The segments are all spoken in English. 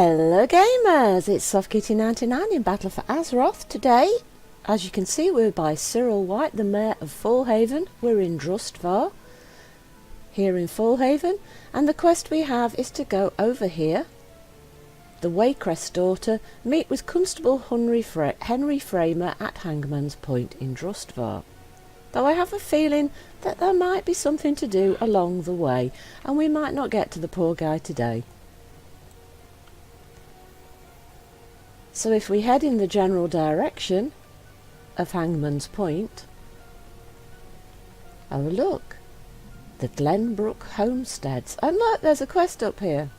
Hello gamers, it's SoftKitty99 in Battle for Azeroth. Today, as you can see, we're by Cyril White, the Mayor of Fallhaven. We're in Drustvar, here in Fallhaven, and the quest we have is to go over here, the Waycrest daughter, meet with Constable Henry Framer at Hangman's Point in Drustvar. Though I have a feeling that there might be something to do along the way, and we might not get to the poor guy today. So if we head in the general direction of Hangman's Point, oh look, the Glenbrook Homesteads, and look, there's a quest up here.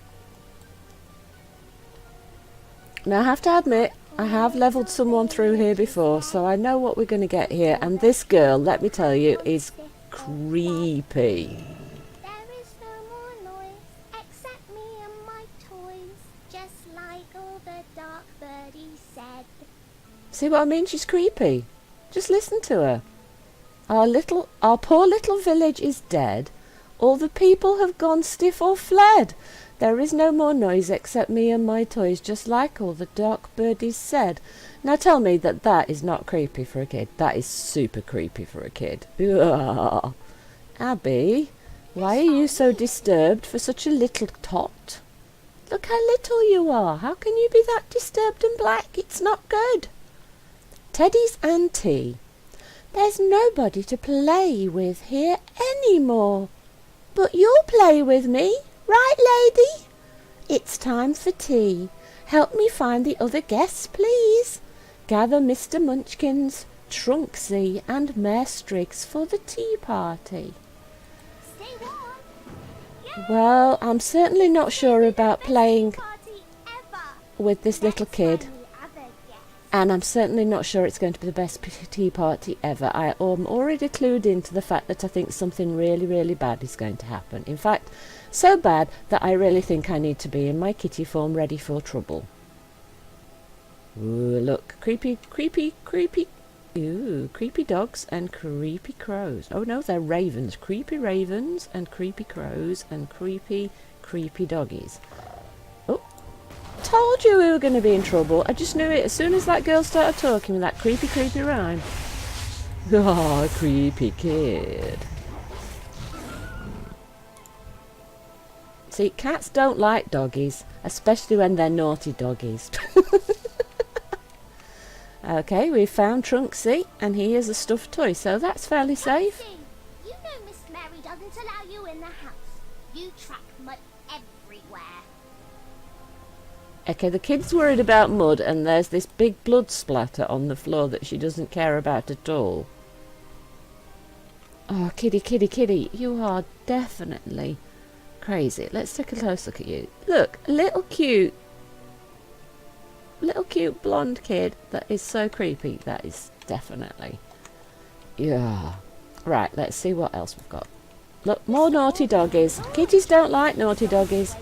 Now I have to admit, I have levelled someone through here before, so I know what we're going to get here, and this girl, let me tell you, is creepy. See what I mean? She's creepy. Just listen to her. Our poor little village is dead. All the people have gone stiff or fled. There is no more noise except me and my toys, just like all the dark birdies said. Now tell me that that is not creepy for a kid. That is super creepy for a kid. Ugh. Abby, why are you so disturbed for such a little tot? Look how little you are. How can you be that disturbed and black? It's not good. Teddies and tea. There's nobody to play with here anymore. But you'll play with me, right, lady? It's time for tea. Help me find the other guests, please. Gather Mr. Munchkins, Trunksy and Mayor Striggs for the tea party. Stay warm. Well, I'm certainly not sure about playing with this little kid. And I'm certainly not sure it's going to be the best tea party ever. I am already clued into the fact that I think something really, really bad is going to happen. In fact, so bad that I really think I need to be in my kitty form ready for trouble. Ooh, look. Creepy dogs and creepy crows. Oh no, they're ravens. Creepy ravens and creepy crows and creepy doggies. Told you we were going to be in trouble. I just knew it as soon as that girl started talking with that creepy rhyme. Oh, creepy kid. See, cats don't like doggies, especially when they're naughty doggies. Okay, we've found Trunksy, and he is a stuffed toy, so that's fairly safe. You know Miss Mary doesn't allow you in the house. You track mud everywhere. Okay, the kid's worried about mud, and there's this big blood splatter on the floor that she doesn't care about at all. Oh, kitty, you are definitely crazy. Let's take a close look at you. Look, a little cute blonde kid that is so creepy. That is definitely, yeah. Right, let's see what else we've got. Look, more naughty doggies. Kitties don't like naughty doggies.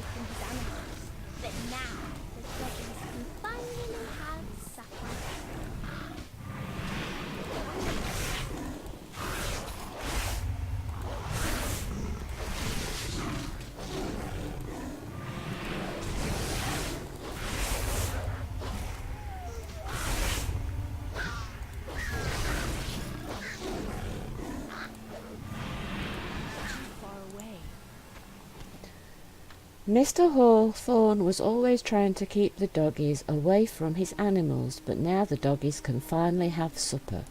Mr. Hawthorne was always trying to keep the doggies away from his animals, but now the doggies can finally have supper.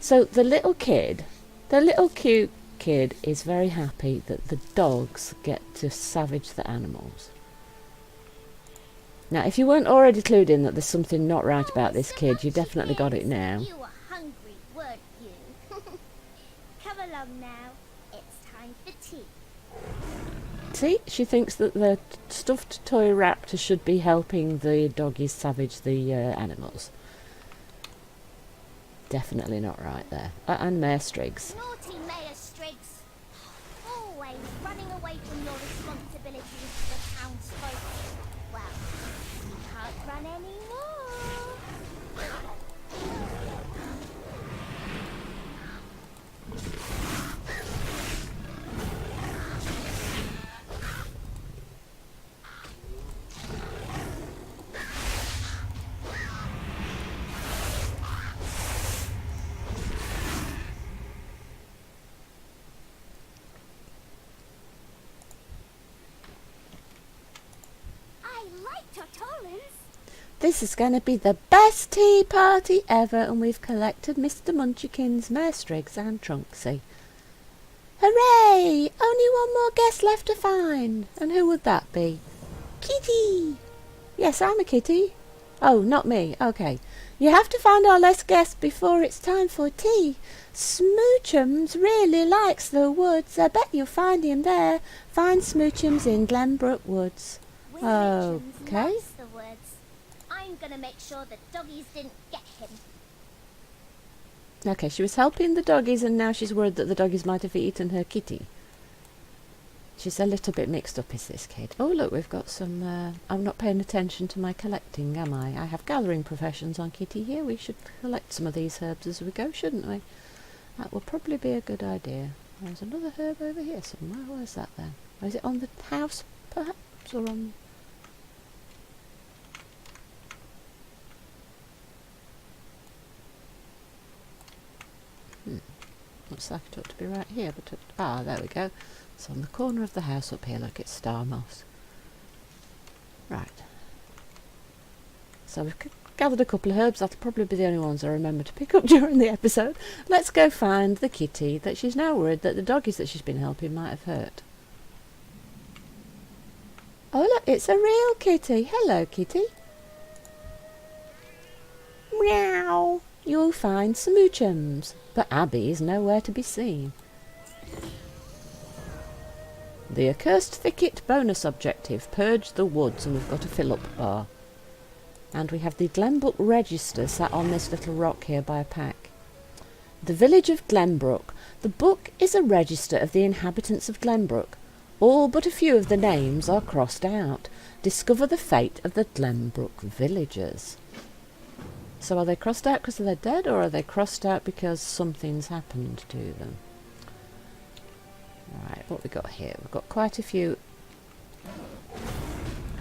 So the little cute kid is very happy that the dogs get to savage the animals. Now, if you weren't already clued in that there's something not right about this kid, you definitely got it now. You were hungry, weren't you? Come along now. It's time for tea. See, she thinks that the stuffed toy raptor should be helping the doggies savage the animals. Definitely not right there. And Mayor Striggs. Naughty Mayor Striggs. Always running away from your responsibilities to the townsfolk. Well, you can't run anymore. Tortorans? This is going to be the best tea party ever, and we've collected Mr. Munchkin's Mare Striggs and Trunksy. Hooray! Only one more guest left to find. And who would that be? Kitty! Yes, I'm a kitty. Oh, not me. Okay. You have to find our last guest before it's time for tea. Smoochums really likes the woods. I bet you'll find him there. Find Smoochums in Glenbrook Woods. Okay. Loves the woods. I'm gonna make sure the doggies didn't get him. Okay, she was helping the doggies and now she's worried that the doggies might have eaten her kitty. She's a little bit mixed up, is this kid. Oh, look, we've got some... I'm not paying attention to my collecting, am I? I have gathering professions on Kitty here. We should collect some of these herbs as we go, shouldn't we? That will probably be a good idea. There's another herb over here somewhere. Where's that then? Is it on the house, perhaps, or on... Looks like it ought to be right here, but... there we go. It's on the corner of the house up here. Look, it's star moss. Right. So we've gathered a couple of herbs. That'll probably be the only ones I remember to pick up during the episode. Let's go find the kitty that she's now worried that the doggies that she's been helping might have hurt. Oh, look, it's a real kitty. Hello, kitty. Meow. You'll find Smoochums, but Abby is nowhere to be seen. The Accursed Thicket bonus objective, purge the woods, and we've got a fill-up bar. And we have the Glenbrook Register sat on this little rock here by a pack. The village of Glenbrook. The book is a register of the inhabitants of Glenbrook. All but a few of the names are crossed out. Discover the fate of the Glenbrook villagers. So are they crossed out because they're dead, or are they crossed out because something's happened to them? Right, what we got here? We've got quite a few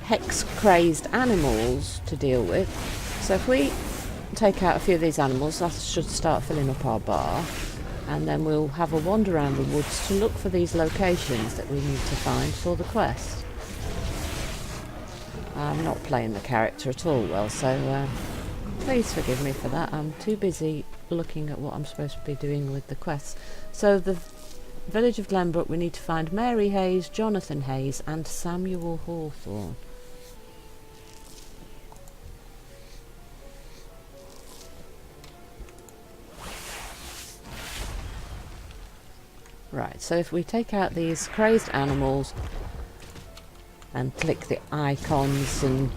hex-crazed animals to deal with. So if we take out a few of these animals, that should start filling up our bar. And then we'll have a wander around the woods to look for these locations that we need to find for the quest. I'm not playing the character at all well, so please forgive me for that. I'm too busy looking at what I'm supposed to be doing with the quests. So the village of Glenbrook, we need to find Mary Hayes, Jonathan Hayes and Samuel Hawthorne. Right, so if we take out these crazed animals and click the icons and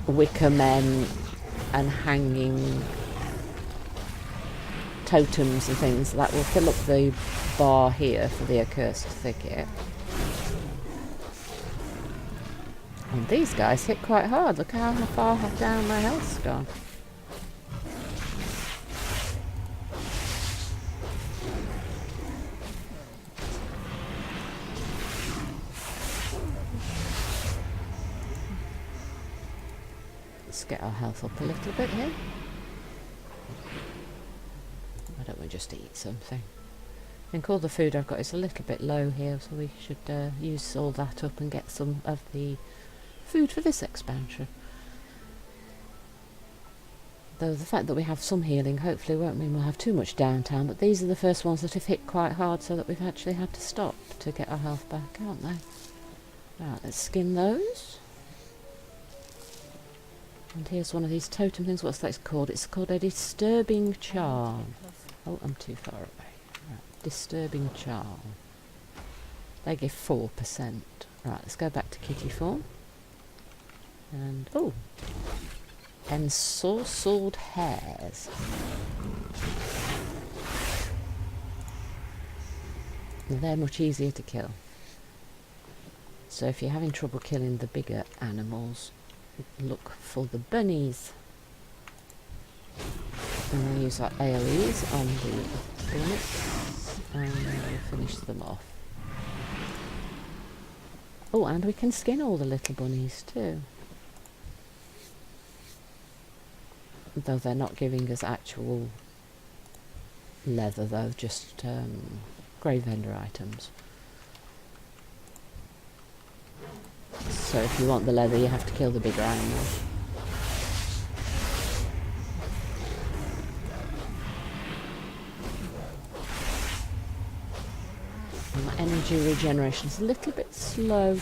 wicker men and hanging totems and things, that will fill up the bar here for the Accursed Thicket. And these guys hit quite hard. Look how far down my health's gone. Let's get our health up a little bit here. Why don't we just eat something? I think all the food I've got is a little bit low here, so we should use all that up and get some of the food for this expansion. Though the fact that we have some healing hopefully won't mean we'll have too much downtime, but these are the first ones that have hit quite hard, so that we've actually had to stop to get our health back, aren't they? Right, let's skin those. And here's one of these totem things. What's that called? It's called a disturbing charm. Oh, I'm too far away. Right, disturbing charm. They give 4%. Right, let's go back to kitty form. And, oh, ensorcelled hairs. They're much easier to kill. So if you're having trouble killing the bigger animals, look for the bunnies. And we'll use our AoEs on the bullets and we'll finish them off. Oh, and we can skin all the little bunnies too. Though they're not giving us actual leather though, just grave vendor items. So if you want the leather, you have to kill the bigger animal. And my energy regeneration is a little bit slow.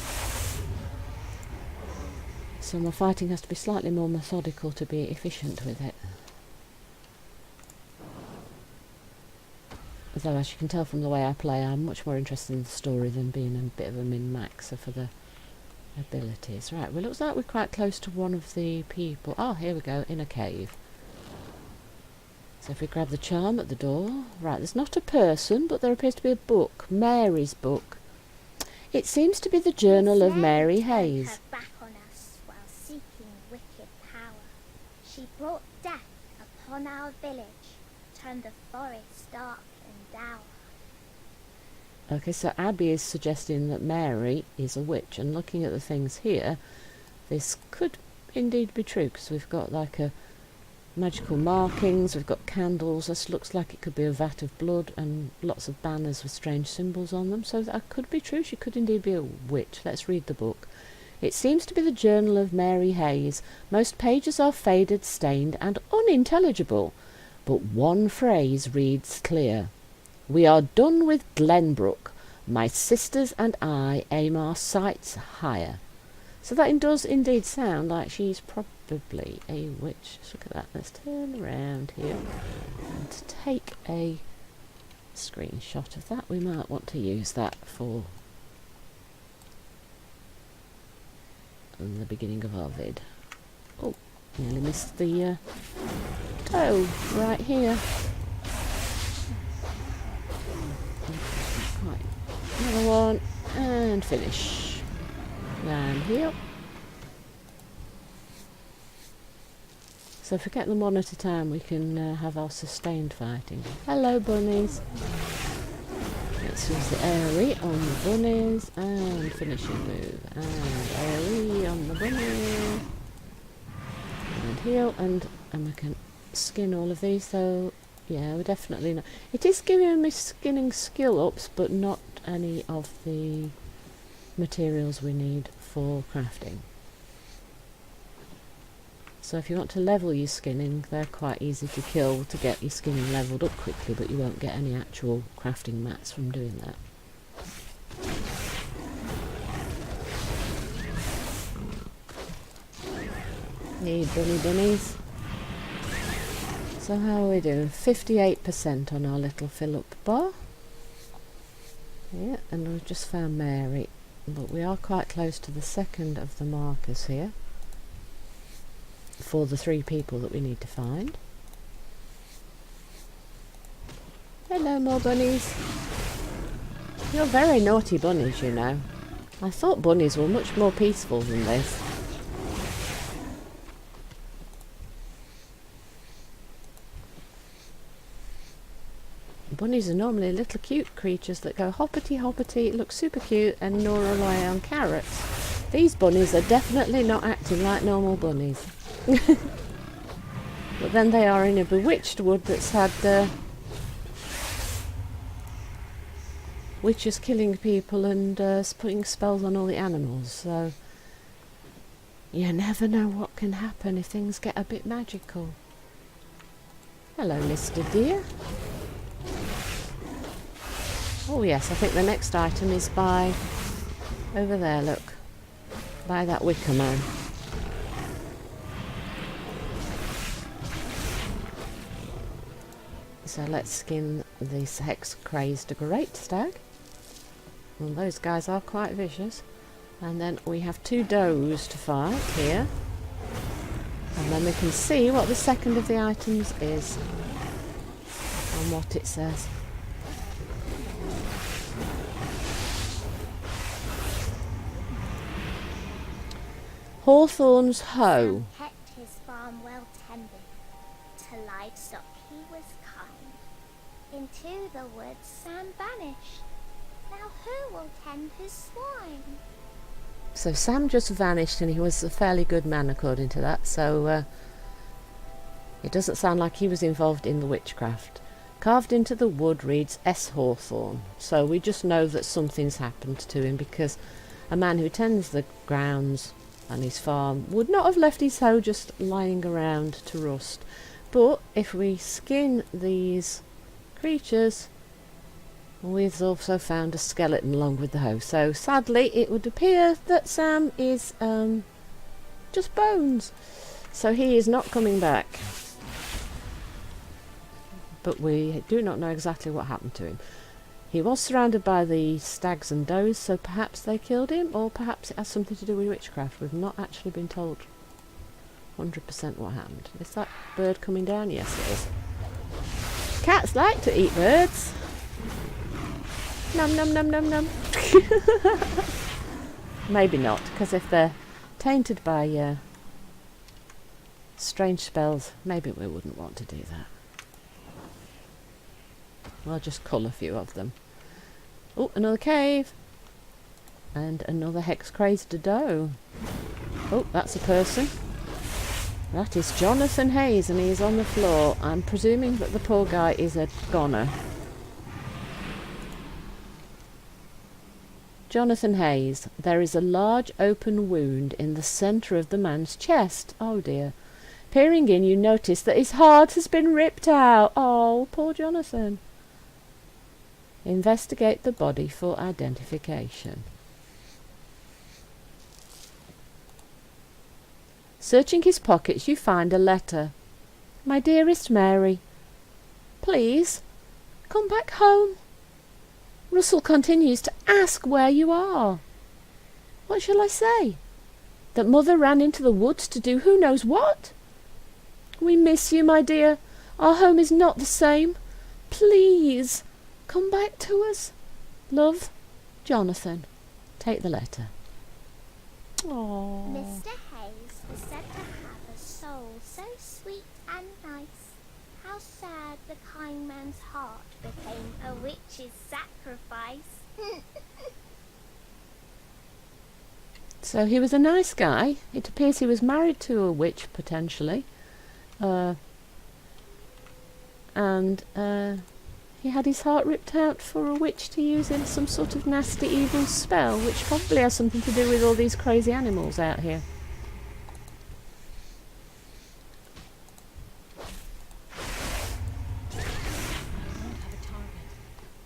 So my fighting has to be slightly more methodical to be efficient with it. Although, as you can tell from the way I play, I'm much more interested in the story than being a bit of a min-maxer for the abilities. Right, well, it looks like we're quite close to one of the people. Oh, here we go, in a cave. So if we grab the charm at the door. Right, there's not a person, but there appears to be a book. Mary's book. It seems to be the journal of Mary Hayes. Her back on us while seeking wicked power. She brought death upon our village, turned the forest dark and dour. Okay, so Abby is suggesting that Mary is a witch, and looking at the things here, this could indeed be true, because we've got like a magical markings, we've got candles. This looks like it could be a vat of blood, and lots of banners with strange symbols on them, so that could be true. She could indeed be a witch. Let's read the book. It seems to be the journal of Mary Hayes. Most pages are faded, stained, and unintelligible, but one phrase reads clear. We are done with Glenbrook. My sisters and I aim our sights higher. So that does indeed sound like she's probably a witch. Let's look at that. Let's turn around here and take a screenshot of that. We might want to use that for the beginning of our vid. Oh, nearly missed the toe right here. Right, another one, and finish. And heal. So if we get them one at a time, we can have our sustained fighting. Hello, bunnies. Let's use the AoE on the bunnies, and finishing move, and AoE on the bunny, and heal, and we can skin all of these. So yeah, we're definitely not. It is giving me skinning skill ups, but not any of the materials we need for crafting. So if you want to level your skinning, they're quite easy to kill to get your skinning leveled up quickly, but you won't get any actual crafting mats from doing that. Hey, bunnies. So how are we doing? 58% on our little fill-up bar. Yeah, and we've just found Mary, but we are quite close to the second of the markers here for the 3 people that we need to find. Hello, more bunnies. You're very naughty bunnies, you know. I thought bunnies were much more peaceful than this. Bunnies are normally little cute creatures that go hoppity hoppity, look super cute, and gnaw away on carrots. These bunnies are definitely not acting like normal bunnies. But then they are in a bewitched wood that's had witches killing people and putting spells on all the animals, so you never know what can happen if things get a bit magical. Hello, Mr. Deer. Oh yes, I think the next item is by over there, look, by that wicker man. So let's skin this hex-crazed great stag. Well, those guys are quite vicious. And then we have 2 does to fight here. And then we can see what the second of the items is and what it says. Hawthorne's hoe. Sam kept his farm well tended. To livestock he was kind. Into the woods Sam vanished. Now who will tend his swine? So Sam just vanished, and he was a fairly good man according to that, so it doesn't sound like he was involved in the witchcraft. Carved into the wood reads S. Hawthorne, so we just know that something's happened to him, because A man who tends the grounds on his farm would not have left his hoe just lying around to rust. But if we skin these creatures, we've also found a skeleton along with the hoe. So sadly it would appear that Sam is just bones. So he is not coming back. But we do not know exactly what happened to him. He was surrounded by the stags and does, so perhaps they killed him, or perhaps it has something to do with witchcraft. We've not actually been told 100% what happened. Is that bird coming down? Yes, it is. Cats like to eat birds. Num num num num num. Maybe not, because if they're tainted by strange spells, maybe we wouldn't want to do that. We'll just cull a few of them. Oh, another cave. And another hex-crazed doe. Oh, that's a person. That is Jonathan Hayes, and he is on the floor. I'm presuming that the poor guy is a goner. Jonathan Hayes. There is a large open wound in the centre of the man's chest. Oh dear. Peering in, you notice that his heart has been ripped out. Oh, poor Jonathan. Investigate the body for identification. Searching his pockets, you find a letter. My dearest Mary, please come back home. Russell continues to ask where you are. What shall I say? That Mother ran into the woods to do who knows what? We miss you, my dear. Our home is not the same. Please come back to us. Love, Jonathan. Take the letter. Aww. Mr. Hayes was said to have a soul so sweet and nice. How sad the kind man's heart became a witch's sacrifice. So he was a nice guy. It appears he was married to a witch, potentially. He had his heart ripped out for a witch to use in some sort of nasty evil spell, which probably has something to do with all these crazy animals out here.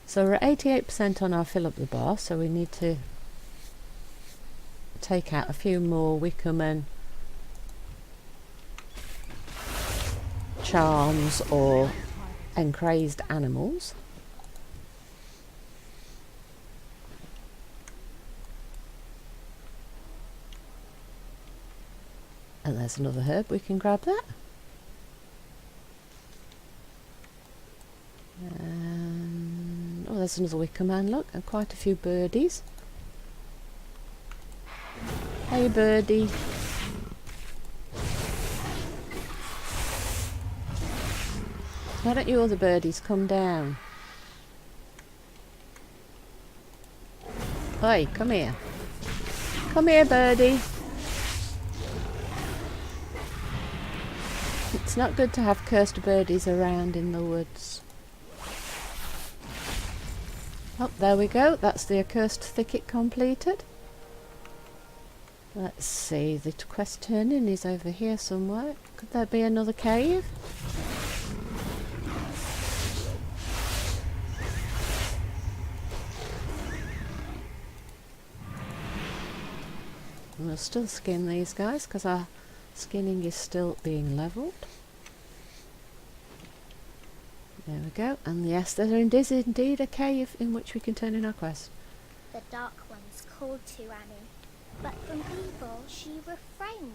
So we're at 88% on our fill up the bar, so we need to take out a few more Wickerman charms or encrazed animals. And there's another herb, we can grab that. Oh, there's another wicker man, look, and quite a few birdies. Hey birdie. Why don't you other birdies come down? Oi, come here. Come here, birdie. It's not good to have cursed birdies around in the woods. Oh, there we go. That's the accursed thicket completed. Let's see. The quest turning is over here somewhere. Could there be another cave? We'll still skin these guys because our skinning is still being levelled. There we go. And yes, there is indeed a cave in which we can turn in our quest. The Dark Ones called to Annie, but from evil she refrained.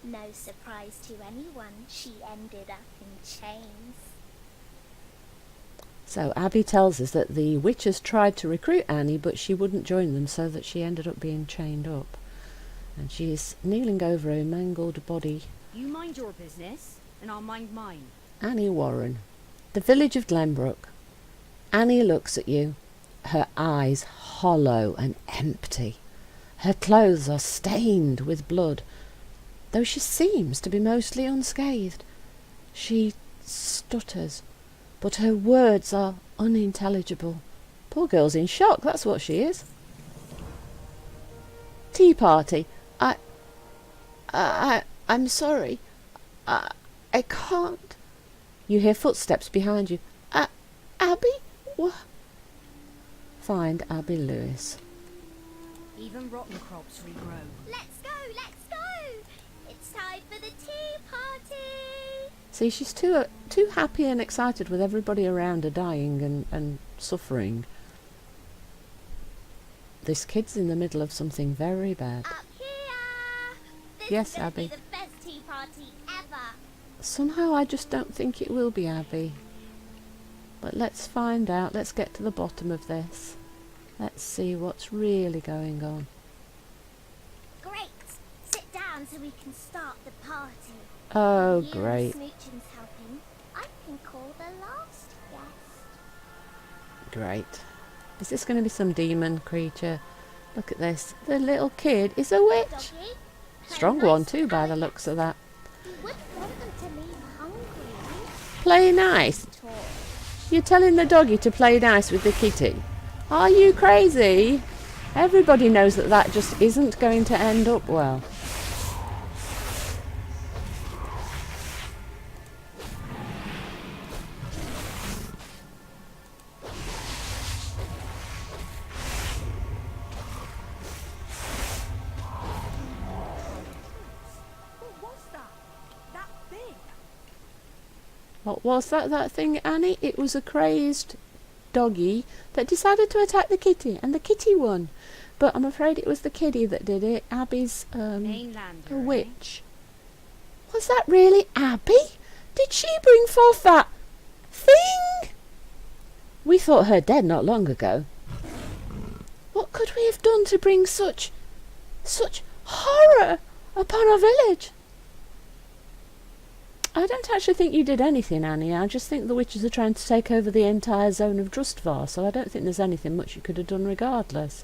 No surprise to anyone, she ended up in chains. So Abby tells us that the witches tried to recruit Annie, but she wouldn't join them, so that she ended up being chained up. And she is kneeling over a mangled body. You mind your business, and I'll mind mine. Annie Warren. The village of Glenbrook. Annie looks at you, her eyes hollow and empty. Her clothes are stained with blood, though she seems to be mostly unscathed. She stutters, but her words are unintelligible. Poor girl's in shock, that's what she is. tea party. I'm sorry. I can't. You hear footsteps behind you. Abby? What? Find Abby Lewis. Even rotten crops regrow. Let's go, let's go! It's time for the tea party! See, she's too happy and excited with everybody around her dying and suffering. This kid's in the middle of something very bad. Up here! This Yes, is gonna Abby. be the best tea party ever! Somehow I just don't think it will be, Abby. But let's find out. Let's get to the bottom of this. Let's see what's really going on. Great! Sit down so we can start the party. Oh, you great. and Smoochum's helping. I can call the last guest. Great. Is this going to be some demon creature? Look at this. The little kid is a witch. Doggy, Strong play one nice too, by and the looks of that. You wouldn't want them to leave hungry. Play nice. Talk. You're telling the doggy to play nice with the kitty? Are you crazy? Everybody knows that that just isn't going to end up well. What was that? That thing? What was that thing, Annie? It was a crazed doggy that decided to attack the kitty, and the kitty won. But I'm afraid it was the kitty that did it. Abby's Mainlander. a witch. Was that really Abby? Did she bring forth that thing? We thought her dead not long ago. What could we have done to bring such horror upon our village? I don't actually think you did anything, Annie. I just think the witches are trying to take over the entire zone of Drustvar, so I don't think there's anything much you could have done regardless.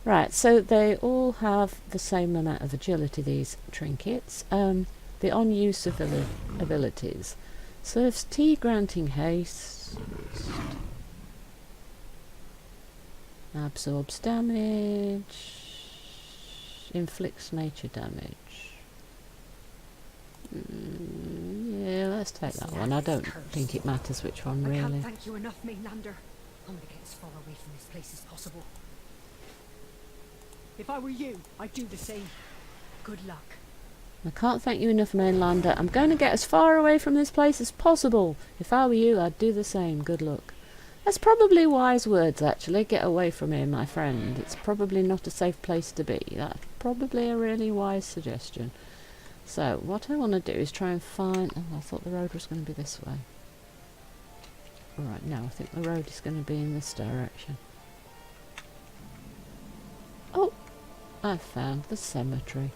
Right, so they all have the same amount of agility, these trinkets. The on-use abilities. Serves tea granting haste. Absorbs damage. Inflicts nature damage. Yeah, let's take that one. I don't think it matters which one, I really. can't thank you enough, Mainlander. I'm gonna get as far away from this place as possible. If I were you, I'd do the same. Good luck. I can't thank you enough, Mainlander. I'm going to get as far away from this place as possible. If I were you, I'd do the same. Good luck. That's probably wise words, actually. Get away from here, my friend. It's probably not a safe place to be. That's probably a really wise suggestion. So, what I want to do is try and find... Oh, I thought the road was going to be this way. Right, no, I think the road is going to be in this direction. Oh, I found the cemetery.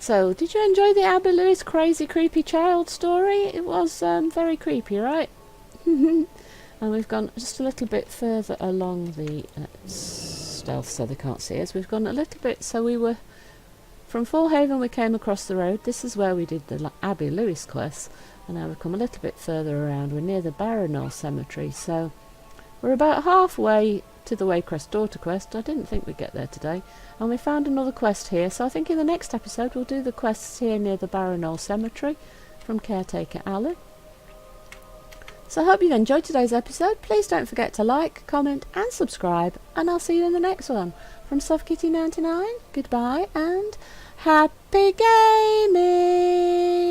So, did you enjoy the Abby Lewis crazy creepy child story? It was very creepy, right? And we've gone just a little bit further along the stealth so they can't see us. We've gone a little bit, so we were... From Fallhaven we came across the road. This is where we did the Abby Lewis quest. And now we've come a little bit further around. We're near the Barronell Cemetery. So we're about halfway to the Waycrest Daughter quest. I didn't think we'd get there today. And we found another quest here. So I think in the next episode we'll do the quests here near the Barronell Cemetery from Caretaker Alan. So I hope you've enjoyed today's episode. Please don't forget to like, comment and subscribe. And I'll see you in the next one. From SoftKitty99, goodbye and happy gaming!